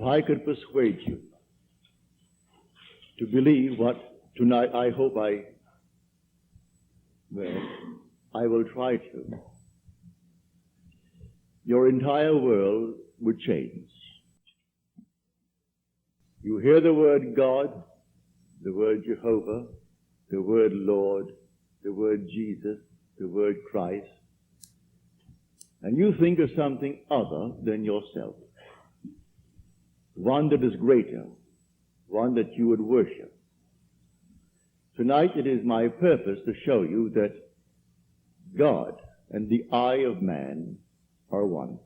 I could persuade you to believe what tonight I hope I will try to, your entire world would change. You hear the word God, the word Jehovah, the word Lord, the word Jesus, the word Christ, and you think of something other than yourself, one that is greater, one that you would worship. Tonight it is my purpose to show you that God and the I of man are one.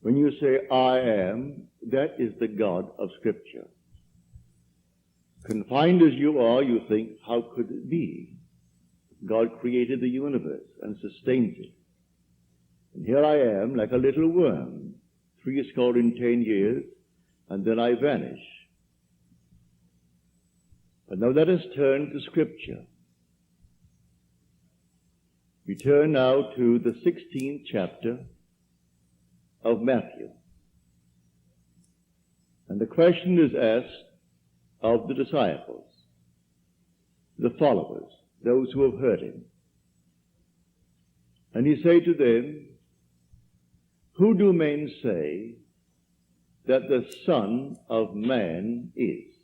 When you say I am, that is the God of Scripture. Confined as you are, you think, how could it be? God created the universe and sustains it. And here I am, like a little worm, 10 years, and then I vanish. But now let us turn to Scripture. We turn now to the 16th chapter of Matthew. And the question is asked of the disciples, the followers, those who have heard him. And he said to them, who do men say that the Son of Man is?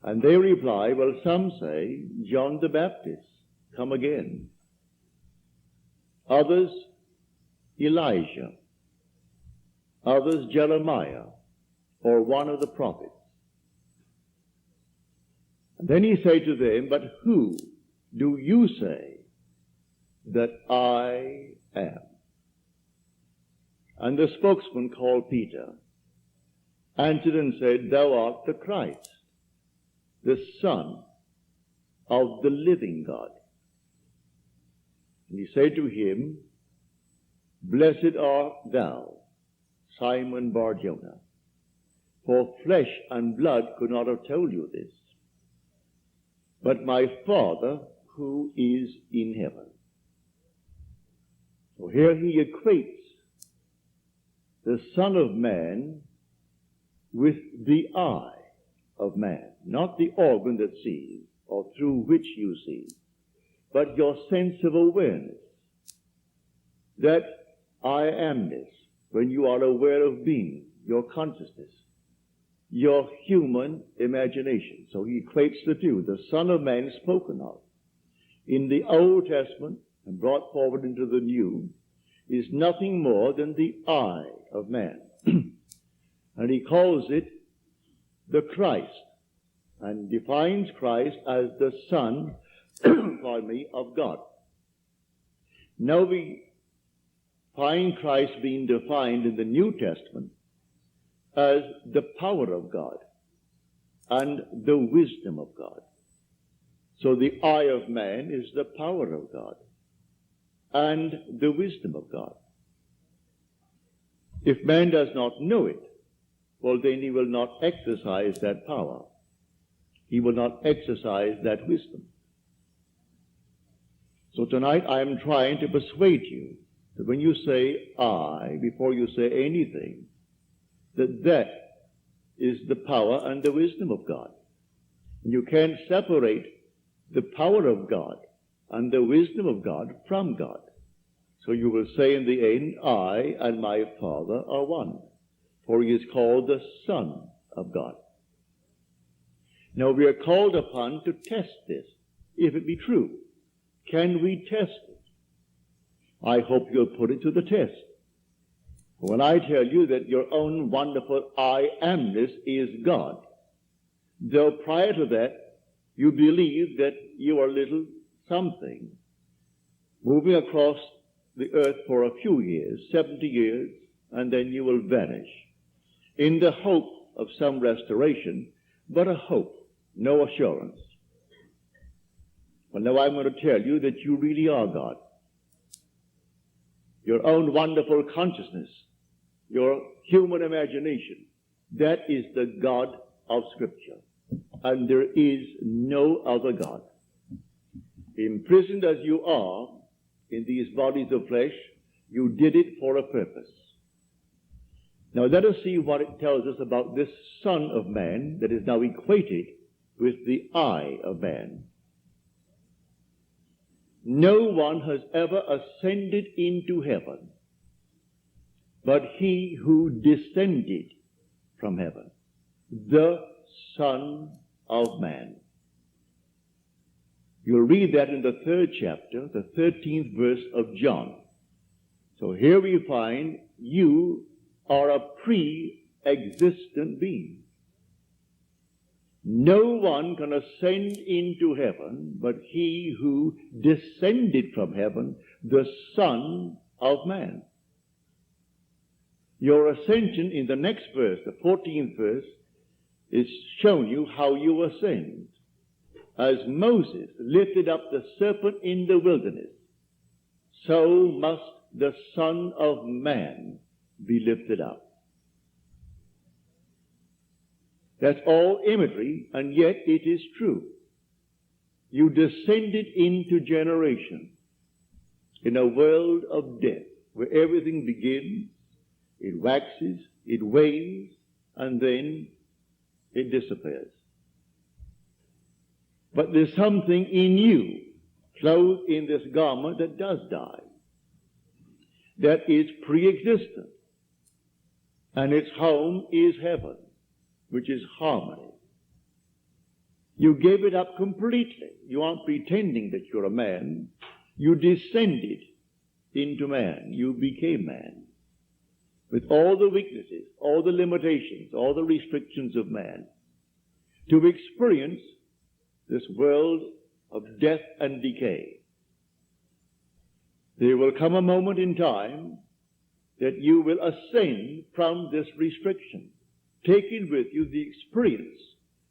And they reply, well, some say John the Baptist, come again. Others, Elijah. Others, Jeremiah, or one of the prophets. And then he said to them, but who do you say that I am? And the spokesman called Peter answered and said, thou art the Christ, the Son of the living God. And he said to him, blessed art thou, Simon Bar-Jonah, for flesh and blood could not have told you this, but my Father who is in heaven. So here he equates the Son of Man with the eye of man, not the organ that sees or through which you see, but your sense of awareness, that I amness, when you are aware of being, your consciousness, your human imagination. So he equates the two. The Son of Man spoken of in the Old Testament and brought forward into the New is nothing more than the I of man. And he calls it the Christ, and defines Christ as the Son, of God. Now we find Christ being defined in the New Testament as the power of God and the wisdom of God. So the I of man is the power of God and the wisdom of God. If man does not know it, well, then he will not exercise that power. He will not exercise that wisdom. So tonight I am trying to persuade you that when you say I, before you say anything, that is the power and the wisdom of God. And you can't separate the power of God and the wisdom of God from God. So you will say in the end, I and my Father are one, for he is called the Son of God. Now we are called upon to test this, if it be true. Can we test it? I hope you'll put it to the test. When I tell you that your own wonderful I amness is God, though prior to that you believe that you are little something, moving across the earth for a few years, 70 years, and then you will vanish, in the hope of some restoration, but a hope, no assurance. Well, now I'm going to tell you that you really are God. Your own wonderful consciousness, your human imagination, that is the God of Scripture. And there is no other God. Imprisoned as you are in these bodies of flesh, You did it for a purpose. Now let us see what it tells us about this Son of Man that is now equated with the I of man. No one has ever ascended into heaven but he who descended from heaven, the Son of Man. You'll read that in the 3rd chapter, the 13th verse of John. So here we find you are a pre-existent being. No one can ascend into heaven but he who descended from heaven, the Son of Man. Your ascension in the next verse, the 14th verse, is shown you how you ascend. As Moses lifted up the serpent in the wilderness, so must the Son of Man be lifted up. That's all imagery, and yet it is true. You descended into generation in a world of death where everything begins, it waxes, it wanes, and then it disappears. But there's something in you, clothed in this garment, that does die, that is pre-existent, and its home is heaven, which is harmony. You gave it up completely. You aren't pretending that you're a man. You descended into man. You became man. With all the weaknesses, all the limitations, all the restrictions of man, to experience this world of death and decay. There will come a moment in time that you will ascend from this restriction, taking with you the experience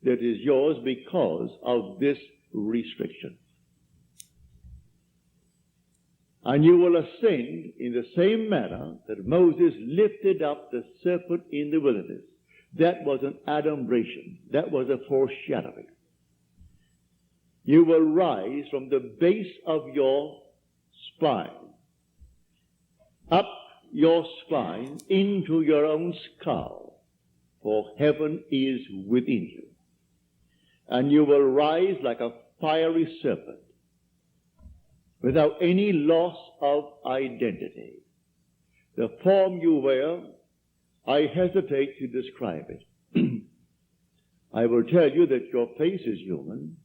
that is yours because of this restriction. And you will ascend in the same manner that Moses lifted up the serpent in the wilderness. That was an adumbration. That was a foreshadowing. You will rise from the base of your spine, up your spine into your own skull, for heaven is within you. And you will rise like a fiery serpent, without any loss of identity. The form you wear, I hesitate to describe it. I will tell you that your face is human,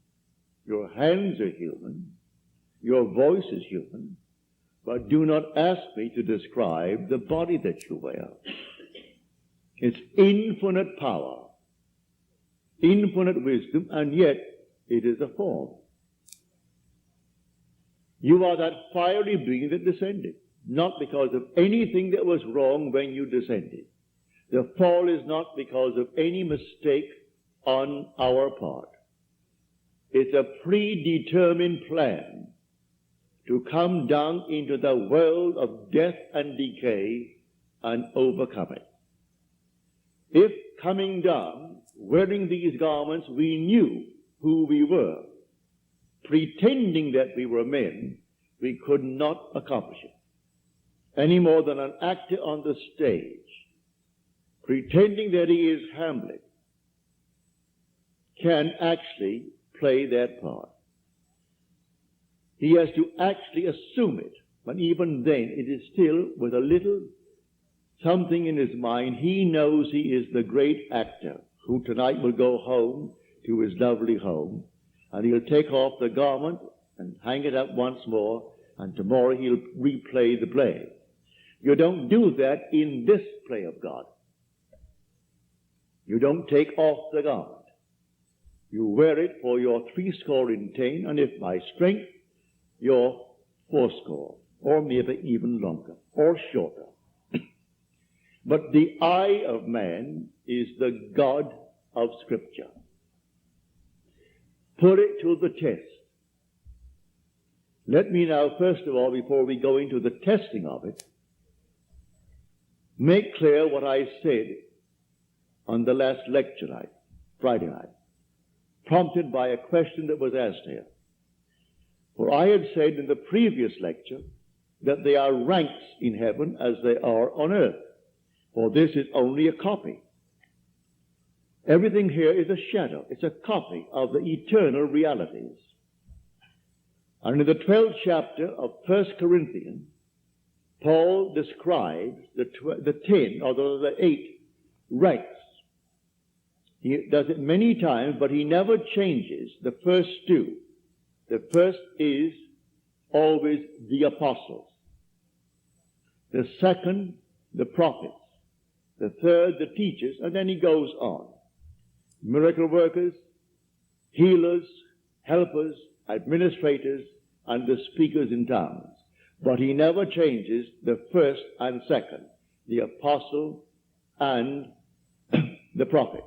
your hands are human, your voice is human, but do not ask me to describe the body that you wear. It's infinite power, infinite wisdom, and yet it is a form. You are that fiery being that descended, not because of anything that was wrong when you descended. The fall is not because of any mistake on our part. It's a predetermined plan to come down into the world of death and decay and overcome it. If coming down, wearing these garments, we knew who we were, pretending that we were men, we could not accomplish it. Any more than an actor on the stage, pretending that he is Hamlet, can actually play that part. He has to actually assume it, but even then it is still with a little something in his mind. He knows he is the great actor who tonight will go home to his lovely home, and he'll take off the garment and hang it up once more, and tomorrow he'll replay the play. You don't do that in this play of God. You don't take off the garment. You wear it for your 70, and if by strength, your 80, or maybe even longer, or shorter. But the I of man is the God of Scripture. Put it to the test. Let me now, first of all, before we go into the testing of it, make clear what I said on the last lecture night, Friday night, prompted by a question that was asked here. For I had said in the previous lecture that there are ranks in heaven as there are on earth, for this is only a copy. Everything here is a shadow. It's a copy of the eternal realities. And in the 12th chapter of 1 Corinthians, Paul describes the 10 or the 8 ranks. He does it many times, but he never changes the first two. The first is always the apostles. The second, the prophets. The third, the teachers, and then he goes on. Miracle workers, healers, helpers, administrators, and the speakers in tongues. But he never changes the first and second, the apostle and the prophet.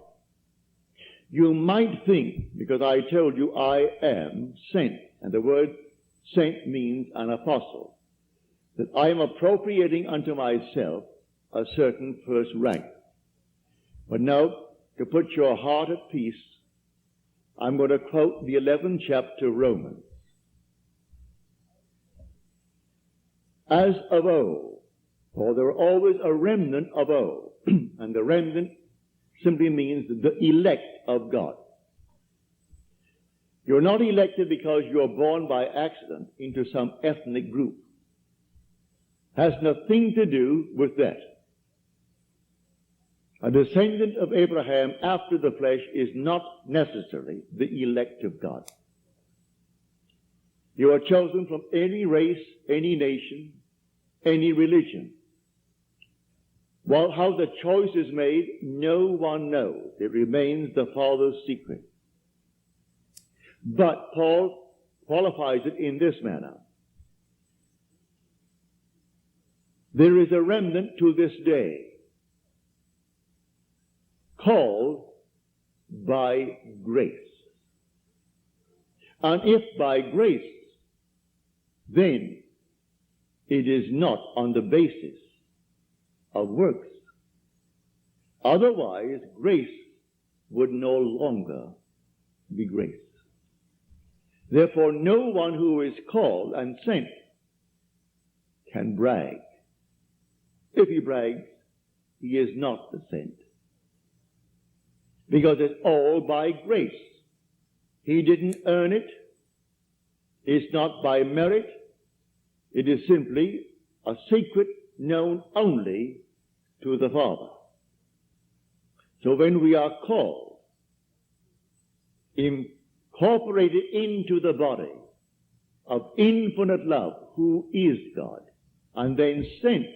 You might think, because I told you I am sent, and the word sent means an apostle, that I am appropriating unto myself a certain first rank. But now, to put your heart at peace, I'm going to quote the 11th chapter of Romans. As of old, for there are always a remnant of old, and the remnant simply means the elect of God. You're not elected because you're born by accident into some ethnic group. Has nothing to do with that. A descendant of Abraham after the flesh is not necessarily the elect of God. You are chosen from any race, any nation, any religion. Well, how the choice is made, no one knows. It remains the Father's secret. But Paul qualifies it in this manner. There is a remnant to this day, called by grace. And if by grace, then it is not on the basis of works. Otherwise, grace would no longer be grace. Therefore, no one who is called and sent can brag. If he brags, he is not the sent. Because it's all by grace. He didn't earn it. It's not by merit. It is simply a secret known only to the Father. So when we are called, incorporated into the body of infinite love, who is God, and then sent,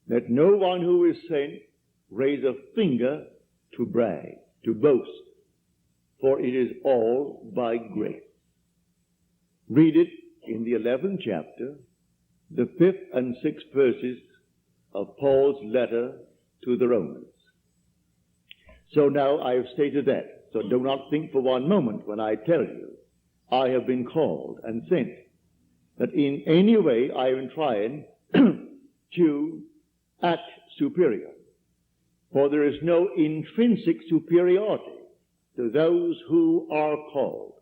let no one who is sent raise a finger to brag, to boast, for it is all by grace. Read it in the 11th chapter, the 5th and 6th verses of Paul's letter to the Romans. So now I have stated that. So do not think for one moment when I tell you I have been called and sent that in any way I am trying to act superior. For there is no intrinsic superiority to those who are called.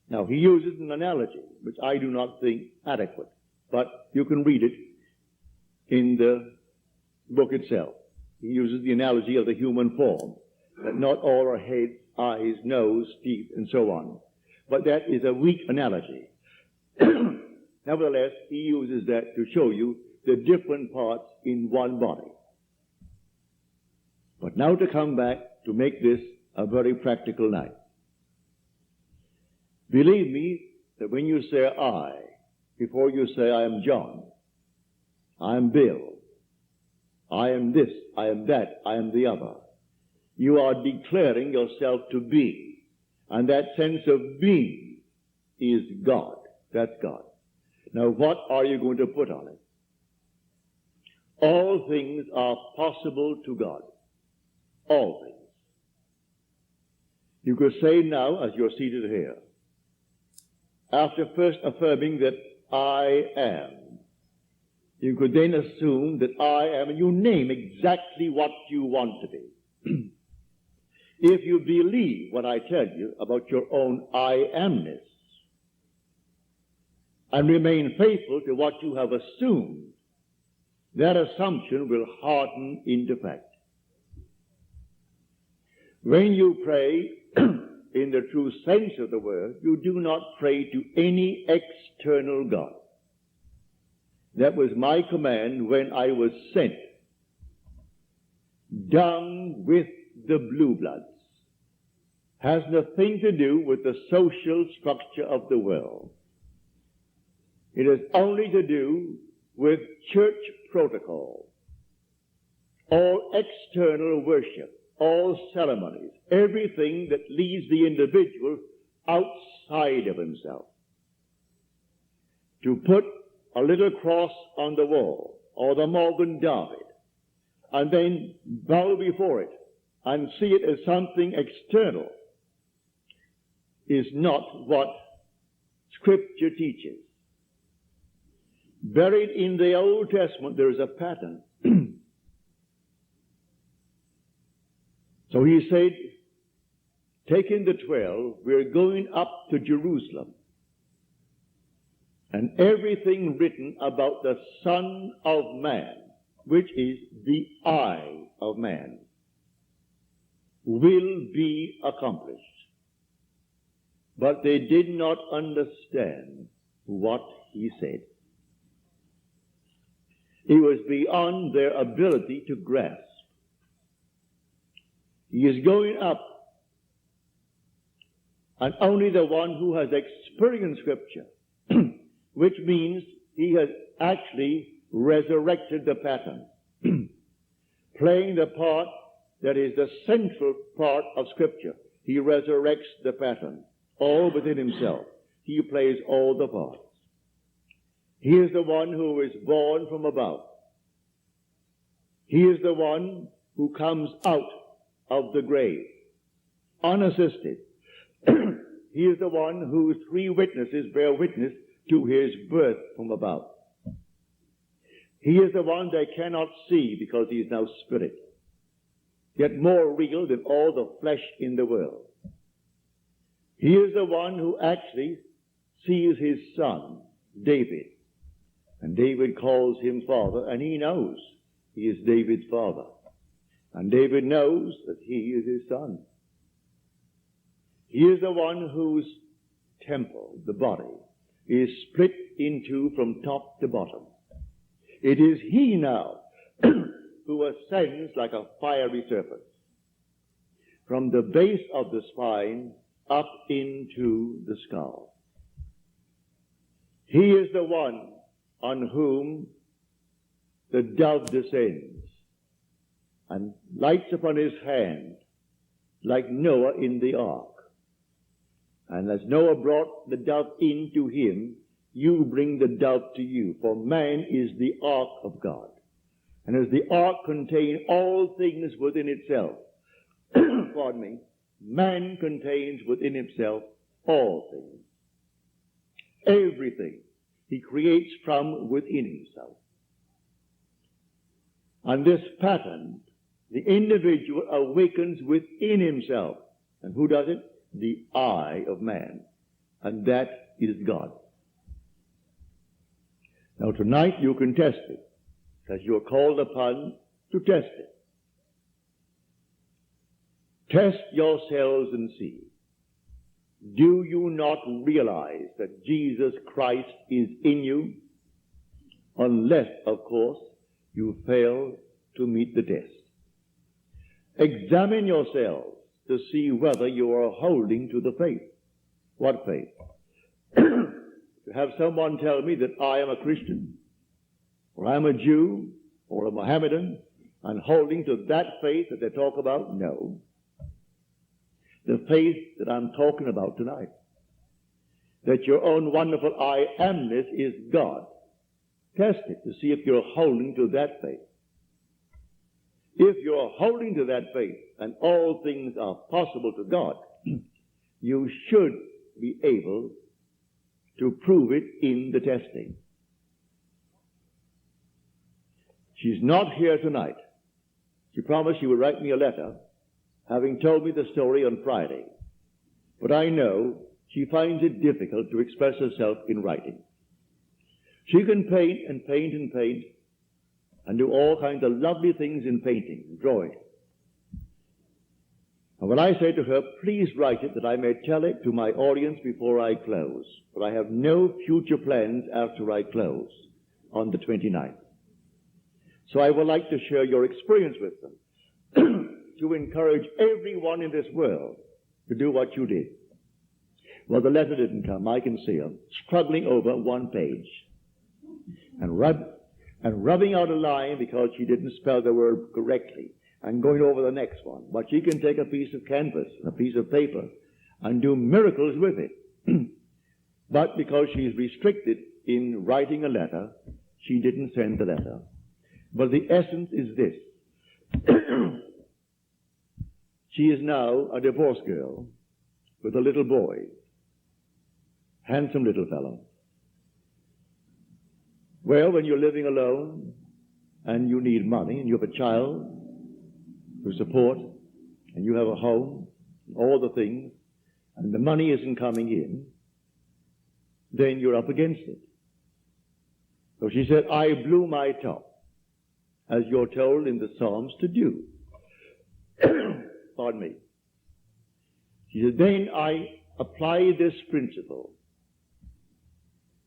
Now, he uses an analogy, which I do not think adequate, but you can read it in the book itself. He uses the analogy of the human form, that not all are head, eyes, nose, teeth, and so on. But that is a weak analogy. Nevertheless, he uses that to show you the different parts in one body. But now to come back to make this a very practical night. Believe me that when you say I, before you say I am John, I am Bill, I am this, I am that, I am the other, you are declaring yourself to be. And that sense of being is God. That's God. Now what are you going to put on it? All things are possible to God. All things. You could say now, as you're seated here, after first affirming that I am, you could then assume that I am, and you name exactly what you want to be. If you believe what I tell you about your own I amness, and remain faithful to what you have assumed, that assumption will harden into fact. When you pray in the true sense of the word, you do not pray to any external God. That was my command when I was sent down with the blue bloods. Has nothing to do with the social structure of the world. It has only to do with church protocol, all external worship, all ceremonies, everything that leaves the individual outside of himself. To put a little cross on the wall, or the Morgan David, and then bow before it and see it as something external, is not what Scripture teaches. Buried in the Old Testament, there is a pattern. So he said, taking the 12, we're going up to Jerusalem. And everything written about the Son of Man, which is the eye of man, will be accomplished. But they did not understand what he said. It was beyond their ability to grasp. He is going up, and only the one who has experienced Scripture, which means he has actually resurrected the pattern, playing the part that is the central part of Scripture. He resurrects the pattern, all within himself. He plays all the parts. He is the one who is born from above. He is the one who comes out of the grave, unassisted. He is the one whose 3 witnesses bear witness to his birth from above. He is the one they cannot see because he is now spirit, yet more real than all the flesh in the world. He is the one who actually sees his son, David, and David calls him father, and he knows he is David's father. And David knows that he is his son. He is the one whose temple, the body, is split in 2 from top to bottom. It is he now who ascends like a fiery serpent from the base of the spine up into the skull. He is the one on whom the dove descends and lights upon his hand like Noah in the ark. And as Noah brought the dove into him, you bring the dove to you, for man is the ark of God. And as the ark contains all things within itself, pardon me, man contains within himself all things. Everything he creates from within himself. And this pattern, the individual awakens within himself. And who does it? The eye of man. And that is God. Now tonight you can test it, because you are called upon to test it. Test yourselves and see. Do you not realize that Jesus Christ is in you? Unless, of course, you fail to meet the test. Examine yourselves to see whether you are holding to the faith. What faith? To have someone tell me that I am a Christian, or I'm a Jew, or a Mohammedan, and holding to that faith that they talk about? No. The faith that I'm talking about tonight. That your own wonderful I amness is God. Test it to see if you're holding to that faith. If you're holding to that faith and all things are possible to God, you should be able to prove it in the testing. She's not here tonight. She promised she would write me a letter, having told me the story on Friday. But I know she finds it difficult to express herself in writing. She can paint and paint and paint and do all kinds of lovely things in painting, drawing. And when I say to her, please write it that I may tell it to my audience before I close, for I have no future plans after I close on the 29th. So I would like to share your experience with them, to encourage everyone in this world to do what you did. Well, the letter didn't come. I can see her struggling over one page and rubbing out a line because she didn't spell the word correctly, and going over the next one. But she can take a piece of canvas and a piece of paper and do miracles with it. But because she's restricted in writing a letter, she didn't send the letter. But the essence is this. She is now a divorced girl with a little boy. Handsome little fellow. Well, when you're living alone and you need money and you have a child to support and you have a home, all the things, and the money isn't coming in, then you're up against it. So she said, I blew my top, as you're told in the Psalms to do. Pardon me. She said, then I applied this principle,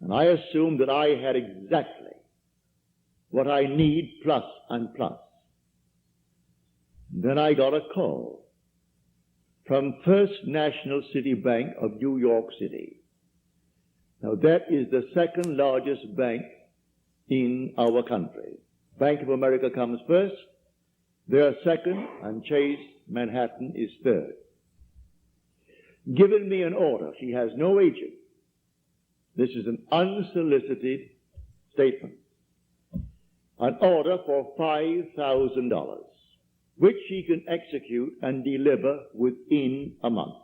and I assumed that I had exactly what I need plus and plus. Then I got a call from First National City Bank of New York City. Now that is the second largest bank in our country. Bank of America comes first, they are second, and Chase Manhattan is third. Given me an order. She has no agent. This is an unsolicited statement. An order for $5,000, which she can execute and deliver within a month.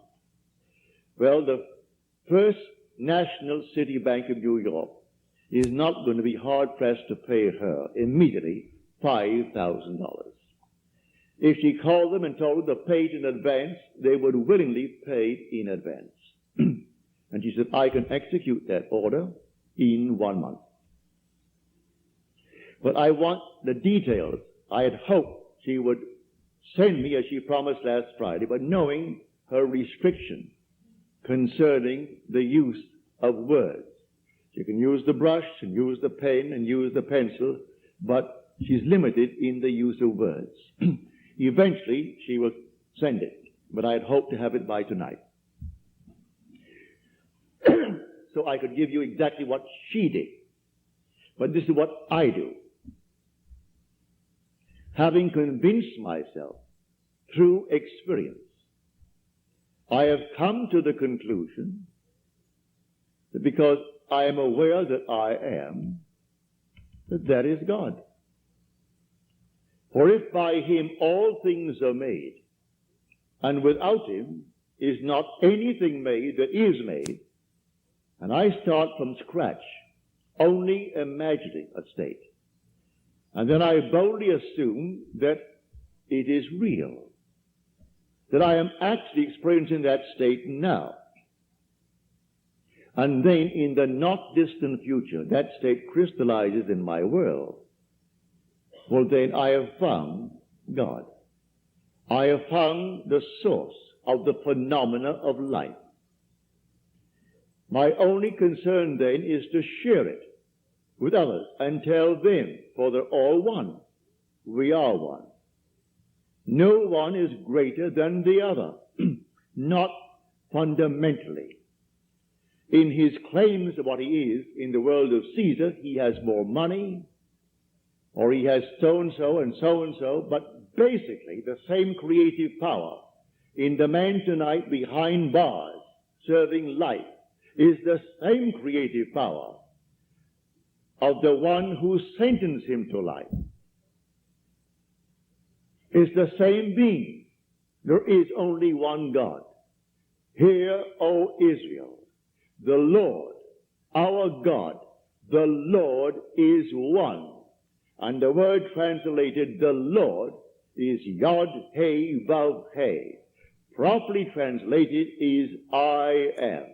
Well, the First National City Bank of New York is not going to be hard-pressed to pay her immediately $5,000. If she called them and told them to pay it in advance, they would willingly pay it in advance. And she said, I can execute that order in 1 month. But I want the details. I had hoped she would send me, as she promised last Friday, but knowing her restriction concerning the use of words. She can use the brush and use the pen and use the pencil, but she's limited in the use of words. Eventually, she will send it, but I had hoped to have it by tonight. So I could give you exactly what she did. But this is what I do. Having convinced myself through experience, I have come to the conclusion that because I am aware that I am, that is God. For if by him all things are made, and without him is not anything made that is made, and I start from scratch, only imagining a state, and then I boldly assume that it is real, that I am actually experiencing that state now. And then in the not distant future, that state crystallizes in my world. Well, then I have found God. I have found the source of the phenomena of life. My only concern then is to share it with others and tell them, for they're all one. We are one. No one is greater than the other, not fundamentally. In his claims of what he is in the world of Caesar, he has more money, or he has so-and-so and so-and-so, but basically the same creative power in the man tonight behind bars serving life is the same creative power of the one who sentenced him to life. It's the same being. There is only one God. Hear, O Israel, the Lord, our God, the Lord is one. And the word translated, the Lord, is Yod He Vav He. Properly translated is I am.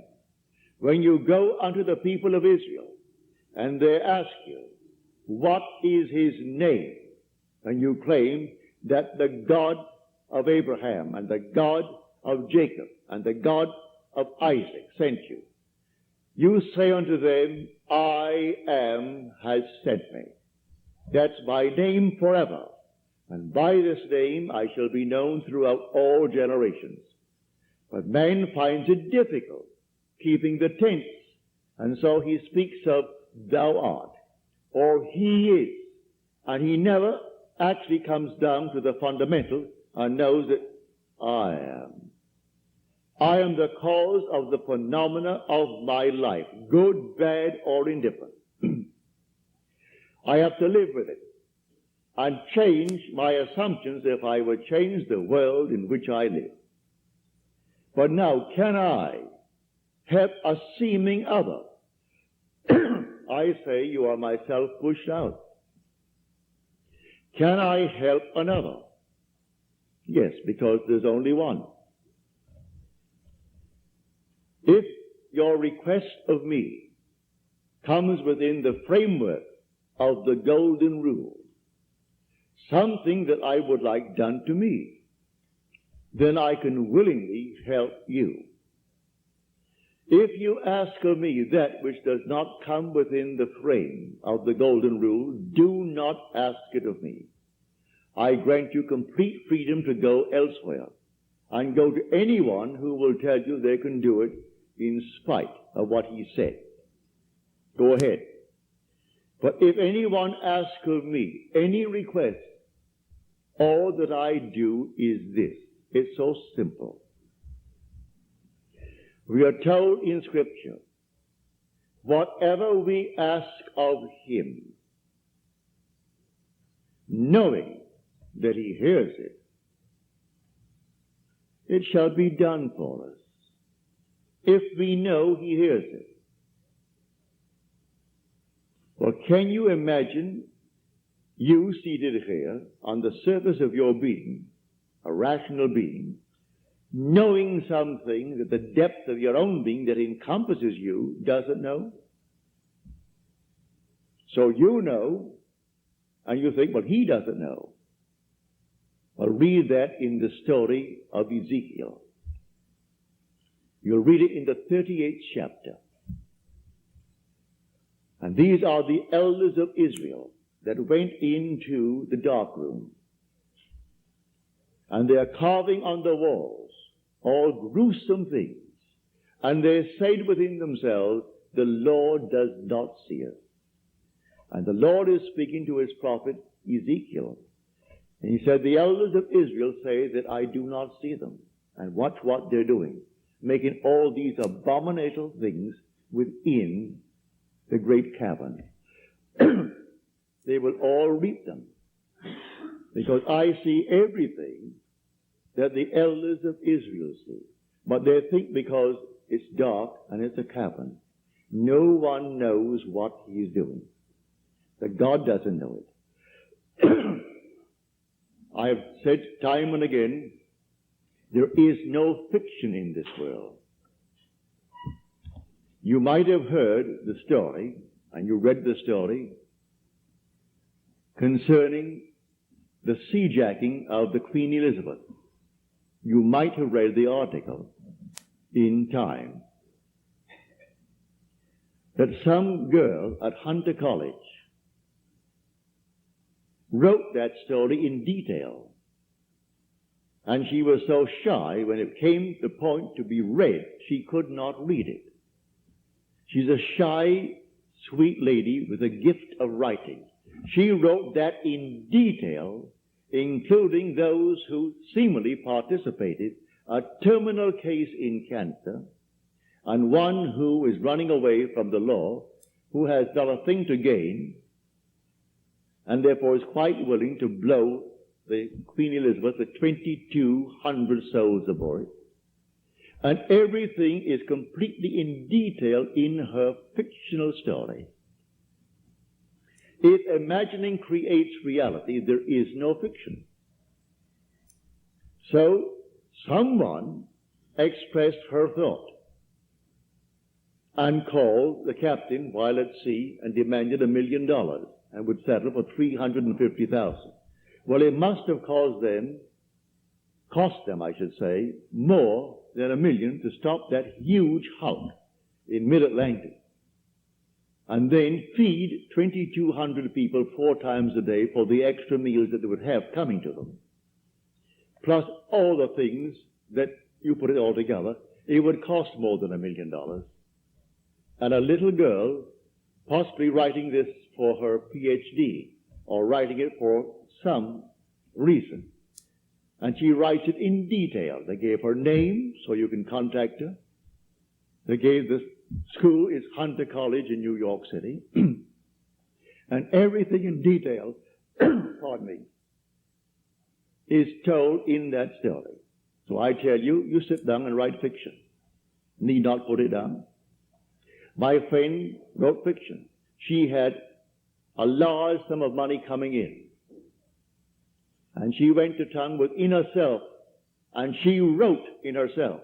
When you go unto the people of Israel, and they ask you, what is his name? And you claim that the God of Abraham and the God of Jacob and the God of Isaac sent you. You say unto them, I am has sent me. That's my name forever. And by this name I shall be known throughout all generations. But man finds it difficult keeping the tense. And so he speaks of thou art, or he is. And he never actually comes down to the fundamental and knows that I am. I am the cause of the phenomena of my life, good, bad, or indifferent. I have to live with it and change my assumptions if I would change the world in which I live. But now, can I help a seeming other? I say you are myself pushed out. Can I help another? Yes, because there's only one. If your request of me comes within the framework of the golden rule, something that I would like done to me, then I can willingly help you. If you ask of me that which does not come within the frame of the golden rule, do not ask it of me. I grant you complete freedom to go elsewhere and go to anyone who will tell you they can do it in spite of what he said. Go ahead. But if anyone asks of me any request, all that I do is this. It's so simple. We are told in Scripture, whatever we ask of him, knowing that he hears it, it shall be done for us. If we know he hears it. Well, can you imagine you seated here on the surface of your being, a rational being, knowing something that the depth of your own being that encompasses you doesn't know? So you know, and you think, well, he doesn't know. Well, read that in the story of Ezekiel. You'll read it in the 38th chapter. And these are the elders of Israel that went into the dark room. And they are carving on the walls all gruesome things. And they said within themselves, the Lord does not see us. And the Lord is speaking to his prophet Ezekiel. And he said, the elders of Israel say that I do not see them. And watch what they're doing, making all these abominable things within the great cavern. They will all reap them, because I see everything that the elders of Israel see. But they think because it's dark and it's a cavern, no one knows what he is doing. That God doesn't know it. I have said time and again, there is no fiction in this world. You might have heard the story, and you read the story, concerning the seajacking of the Queen Elizabeth. You might have read the article in Time that some girl at Hunter College wrote that story in detail. And she was so shy, when it came the point to be read, she could not read it. She's a shy, sweet lady with a gift of writing. She wrote that in detail, including those who seemingly participated, a terminal case in cancer, and one who is running away from the law, who has not a thing to gain, and therefore is quite willing to blow the Queen Elizabeth with 2,200 souls aboard. And everything is completely in detail in her fictional story. If imagining creates reality, there is no fiction. So, someone expressed her thought. and called the captain while at sea and demanded $1 million and would settle for $350,000. Well, it must have cost them, more than $1 million to stop that huge hulk in mid-Atlantic and then feed 2,200 people 4 times a day for the extra meals that they would have coming to them. Plus all the things that you put it all together, it would cost more than $1 million. And a little girl, possibly writing this for her PhD or writing it for some reason, and she writes it in detail. They gave her name so you can contact her. They gave the school is Hunter College in New York City. And everything in detail, pardon me, is told in that story. So I tell you, you sit down and write fiction. Need not put it down. My friend wrote fiction. She had a large sum of money coming in. And she went to town within herself, and she wrote in herself,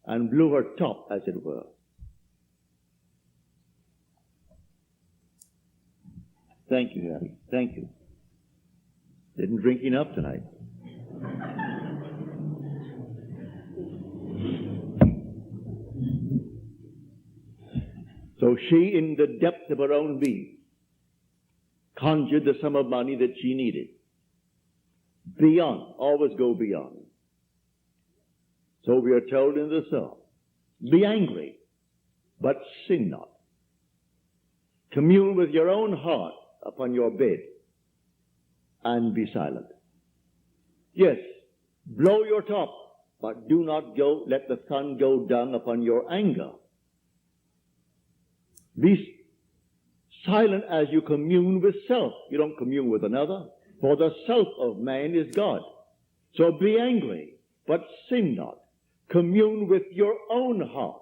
and blew her top, as it were. Thank you, Harry. Thank you. Didn't drink enough tonight. So she, in the depth of her own being, conjured the sum of money that she needed. Beyond, always go beyond. So we are told in the psalm, be angry, but sin not. Commune with your own heart upon your bed and be silent. Yes, blow your top, but do not let the sun go down upon your anger. Be silent as you commune with self. You don't commune with another, for the self of man is God. So be angry, but sin not. Commune with your own heart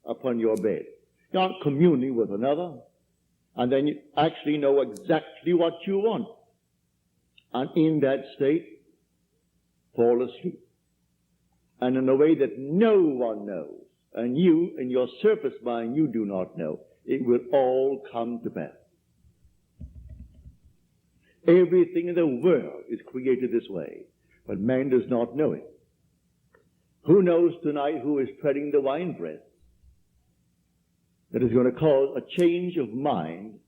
upon your bed. You aren't communing with another, and then you actually know exactly what you want. And in that state, fall asleep. And in a way that no one knows, and you, in your surface mind, you do not know, it will all come to pass. Everything in the world is created this way, but man does not know it. Who knows tonight who is treading the winepress that is going to cause a change of mind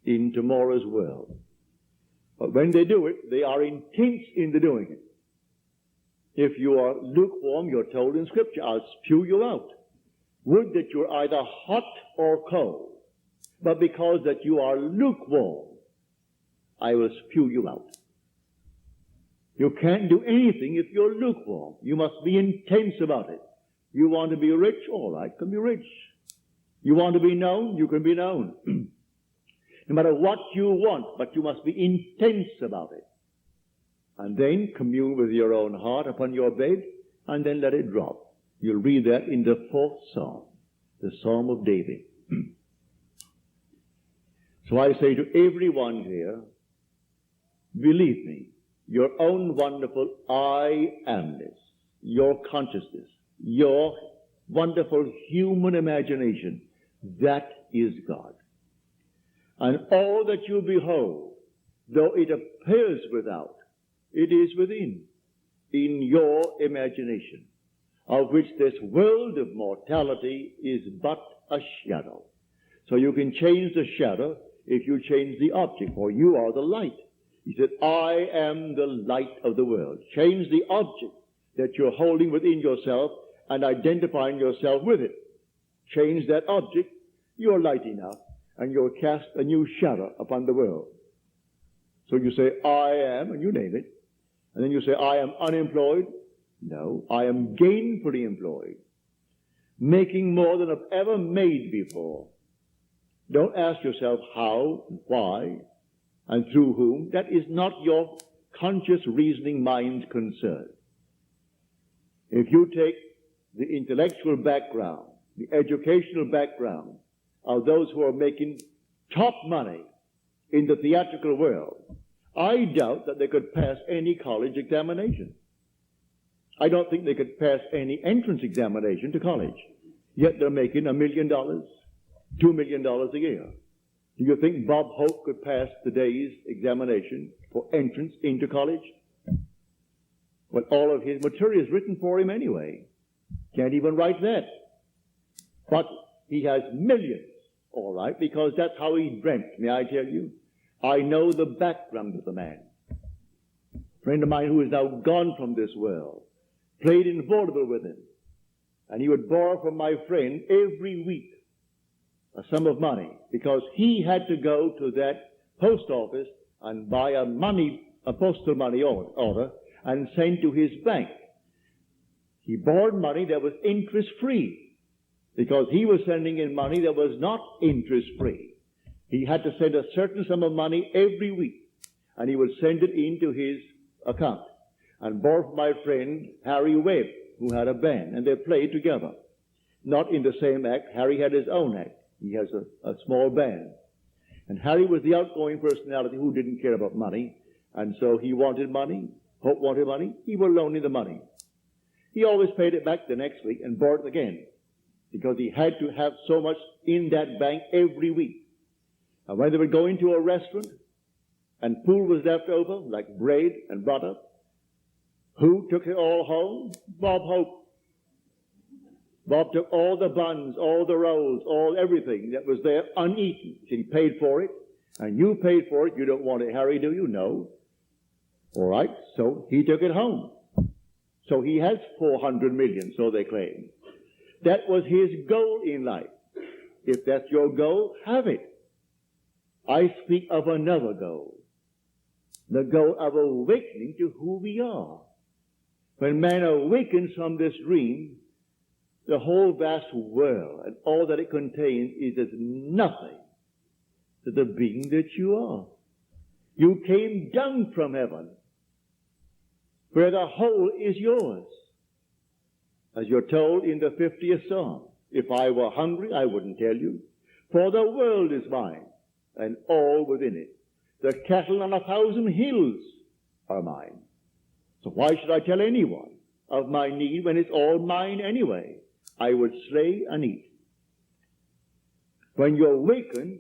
in tomorrow's world? But when they do it, they are intense in the doing it. If you are lukewarm, you're told in Scripture, I'll spew you out. Would that you're either hot or cold. But because that you are lukewarm, I will spew you out. You can't do anything if you're lukewarm. You must be intense about it. You want to be rich? All right, can be rich. You want to be known? You can be known. No matter what you want, but you must be intense about it. And then commune with your own heart upon your bed, and then let it drop. You'll read that in the 4th Psalm, the Psalm of David. So I say to everyone here, believe me, your own wonderful I amness, your consciousness, your wonderful human imagination, that is God. And all that you behold, though it appears without, it is within, in your imagination, of which this world of mortality is but a shadow. So you can change the shadow if you change the object, for you are the light. He said, I am the light of the world. Change the object that you're holding within yourself and identifying yourself with it. Change that object, you're light enough, and you'll cast a new shadow upon the world. So you say, I am, and you name it. And then you say, I am unemployed. No, I am gainfully employed, making more than I've ever made before. Don't ask yourself how, why, and through whom. That is not your conscious reasoning mind's concern. If you take the intellectual background, the educational background of those who are making top money in the theatrical world, I doubt that they could pass any college examination. I don't think they could pass any entrance examination to college. Yet they're making $1 million, $2 $2 million a year. Do you think Bob Hope could pass today's examination for entrance into college? Well, all of his material is written for him anyway. Can't even write that. But he has millions, all right, because that's how he dreamt. May I tell you? I know the background of the man. A friend of mine who is now gone from this world played in vaudeville with him. And he would borrow from my friend every week a sum of money because he had to go to that post office and buy a postal money order and send to his bank. He borrowed money that was interest-free because he was sending in money that was not interest-free. He had to send a certain sum of money every week, and he would send it into his account. And borrowed from my friend Harry Webb, who had a band, and they played together. Not in the same act. Harry had his own act. He has a small band. And Harry was the outgoing personality who didn't care about money, and so he wanted money. Hope wanted money. He would loan him the money. He always paid it back the next week and borrowed it again because he had to have so much in that bank every week. And when they would go into a restaurant and food was left over, like bread and butter, who took it all home? Bob Hope. Bob took all the buns, all the rolls, everything that was there uneaten. He paid for it, and you paid for it. You don't want it, Harry, do you? No. All right, so he took it home. So he has 400 million, so they claim. That was his goal in life. If that's your goal, have it. I speak of another goal. The goal of awakening to who we are. When man awakens from this dream, the whole vast world and all that it contains is as nothing to the being that you are. You came down from heaven, where the whole is yours. As you're told in the 50th Psalm, if I were hungry, I wouldn't tell you, for the world is mine, and all within it. The cattle on 1,000 hills are mine. So why should I tell anyone of my need when it's all mine anyway? I would slay and eat. When you awaken,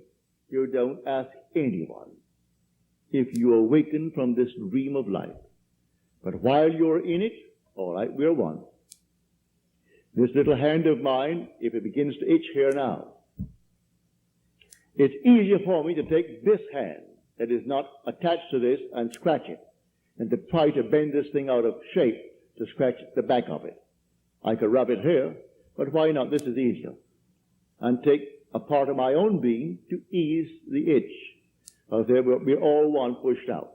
you don't ask anyone if you awaken from this dream of life. But while you're in it, all right, we're one. This little hand of mine, if it begins to itch here now, it's easier for me to take this hand that is not attached to this and scratch it, and to try to bend this thing out of shape to scratch the back of it. I could rub it here, but why not? This is easier. And take a part of my own being to ease the itch. Because we're all one pushed out.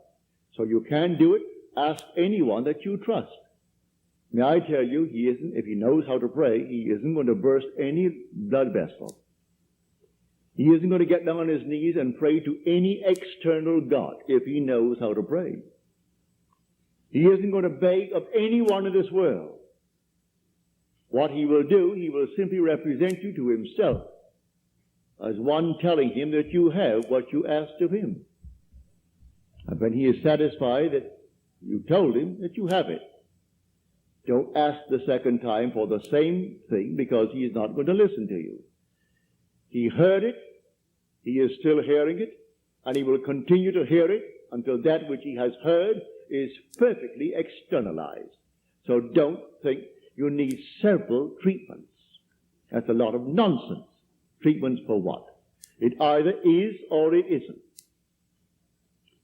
So you can do it. Ask anyone that you trust. May I tell you, he isn't, if he knows how to pray, he isn't going to burst any blood vessel. He isn't going to get down on his knees and pray to any external God if he knows how to pray. He isn't going to beg of anyone in this world. What he will do, he will simply represent you to himself as one telling him that you have what you asked of him. And when he is satisfied that you told him that you have it, don't ask the second time for the same thing because he is not going to listen to you. He heard it, he is still hearing it, and he will continue to hear it until that which he has heard is perfectly externalized. So don't think you need several treatments. That's a lot of nonsense. Treatments for what? It either is or it isn't.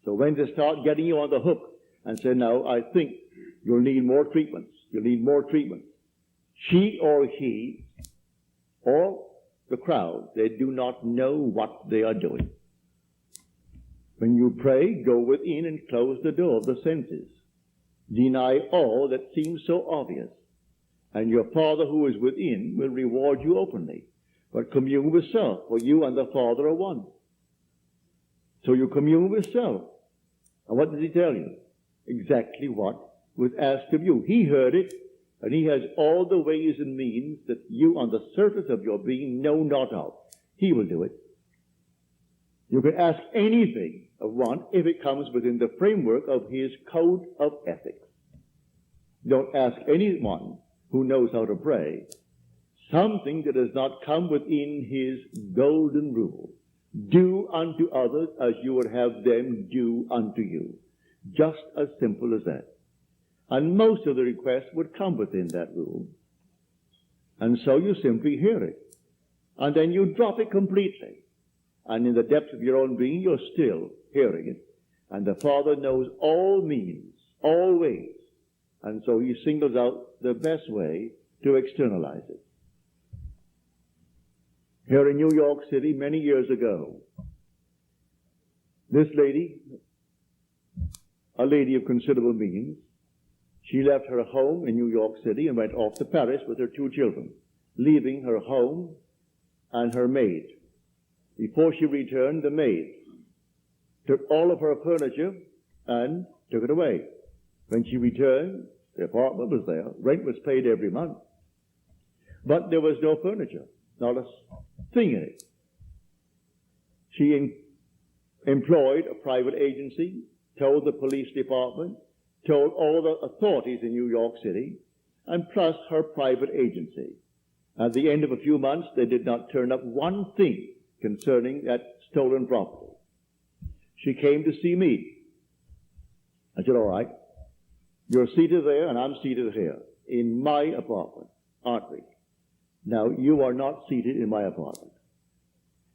So when they start getting you on the hook and say, no, I think you'll need more treatments. You'll need more treatments. She or he or the crowd, they do not know what they are doing. When you pray, go within and close the door of the senses. Deny all that seems so obvious. And your Father who is within will reward you openly. But commune with self, for you and the Father are one. So you commune with self. And what does he tell you? Exactly what was asked of you. He heard it, and he has all the ways and means that you on the surface of your being know not of. He will do it. You can ask anything of one if it comes within the framework of his code of ethics. Don't ask anyone who knows how to pray something that does not come within his golden rule. Do unto others as you would have them do unto you. Just as simple as that. And most of the requests would come within that rule. And so you simply hear it. And then you drop it completely. And in the depths of your own being, you're still hearing it. And the Father knows all means, all ways. And so he singles out the best way to externalize it. Here in New York City, many years ago, this lady, a lady of considerable means, she left her home in New York City and went off to Paris with her 2 children, leaving her home and her maid. Before she returned, the maid took all of her furniture and took it away. When she returned, the apartment was there. Rent was paid every month. But there was no furniture, not a thing in it. She employed a private agency, told the police department, told all the authorities in New York City, and plus her private agency. At the end of a few months, they did not turn up one thing concerning that stolen property. She came to see me. I said, all right, you're seated there and I'm seated here in my apartment, aren't we? Now, you are not seated in my apartment.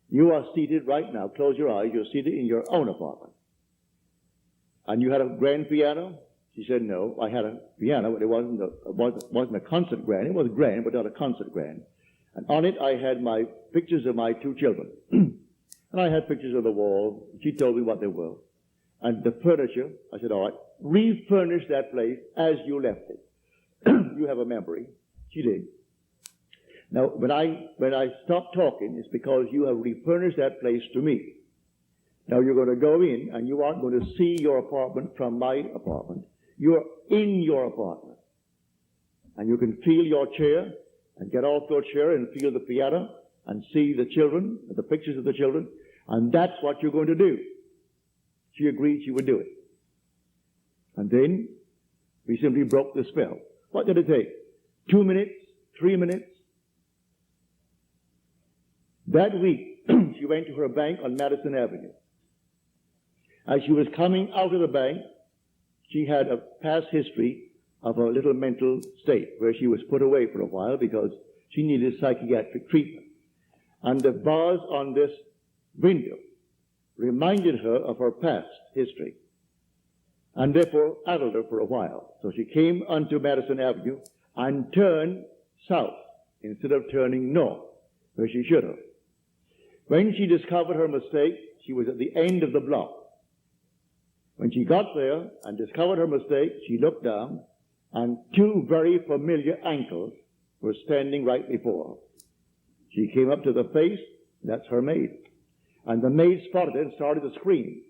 You are seated right now. Close your eyes. You're seated in your own apartment. And you had a grand piano? She said, no, I had a piano, but it wasn't a concert grand. It was grand, but not a concert grand. And on it, I had my pictures of my 2 children. And I had pictures of the wall. She told me what they were. And the furniture, I said, all right, refurnish that place as you left it. You have a memory. She did. Now, when I stopped talking, it's because you have refurnished that place to me. Now, you're going to go in, and you aren't going to see your apartment from my apartment. You're in your apartment. And you can feel your chair, and get off your chair and feel the piano, and see the children, the pictures of the children, and that's what you're going to do. She agreed she would do it. And then we simply broke the spell. What did it take? 2 minutes? 3 minutes? That week, she went to her bank on Madison Avenue. As she was coming out of the bank, she had a past history of a little mental state where she was put away for a while because she needed psychiatric treatment. And the bars on this window reminded her of her past history and therefore addled her for a while. So she came onto Madison Avenue and turned south instead of turning north, where she should have. When she discovered her mistake, she was at the end of the block. When she got there and discovered her mistake, she looked down, and 2 very familiar ankles were standing right before her. She came up to the face, that's her maid. And the maid spotted it and started to scream.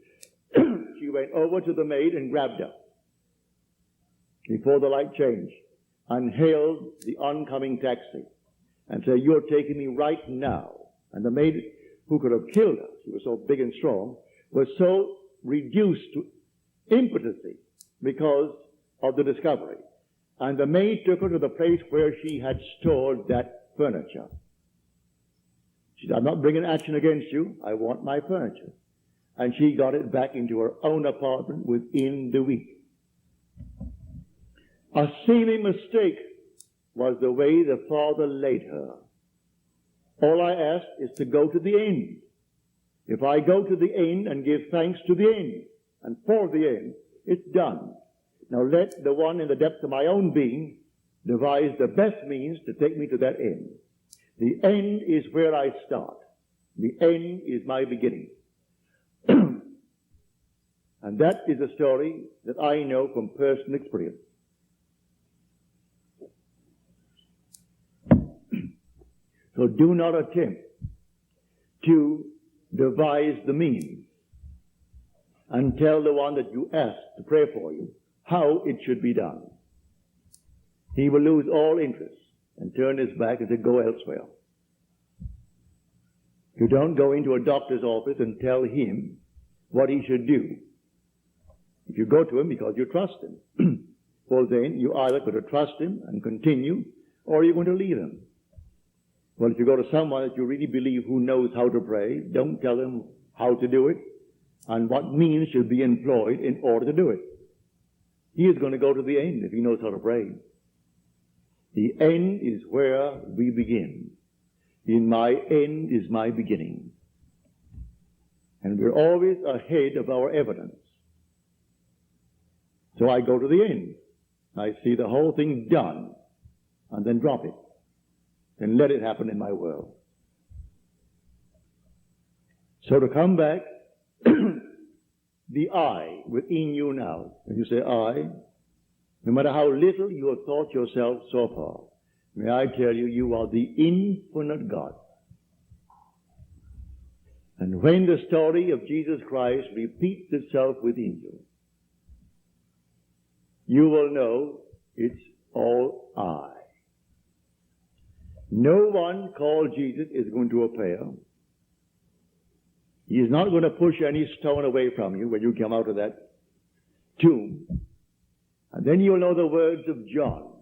She went over to the maid and grabbed her before the light changed and hailed the oncoming taxi and said, you're taking me right now. And the maid, who could have killed her, she was so big and strong, was so reduced to impotency because of the discovery. And the maid took her to the place where she had stored that furniture. She said, I'm not bringing action against you. I want my furniture. And she got it back into her own apartment within the week. A seeming mistake was the way the Father laid her. All I ask is to go to the end. If I go to the end and give thanks to the end and for the end, it's done. Now let the one in the depths of my own being devise the best means to take me to that end. The end is where I start. The end is my beginning. And that is a story that I know from personal experience. So do not attempt to devise the means and tell the one that you ask to pray for you how it should be done. He will lose all interest and turn his back and say, go elsewhere. You don't go into a doctor's office and tell him what he should do. If you go to him because you trust him, well then you either got to trust him and continue, or you're going to leave him. Well, if you go to someone that you really believe who knows how to pray, don't tell them how to do it and what means should be employed in order to do it. He is going to go to the end if he knows how to pray. The end is where we begin. In my end is my beginning. And we're always ahead of our evidence. So I go to the end. I see the whole thing done, and then drop it. Then let it happen in my world. So to come back, the I within you now. When you say I, no matter how little you have thought yourself so far, may I tell you, you are the infinite God. And when the story of Jesus Christ repeats itself within you, you will know it's all I. No one called Jesus is going to appear. He is not going to push any stone away from you when you come out of that tomb. And then you'll know the words of John.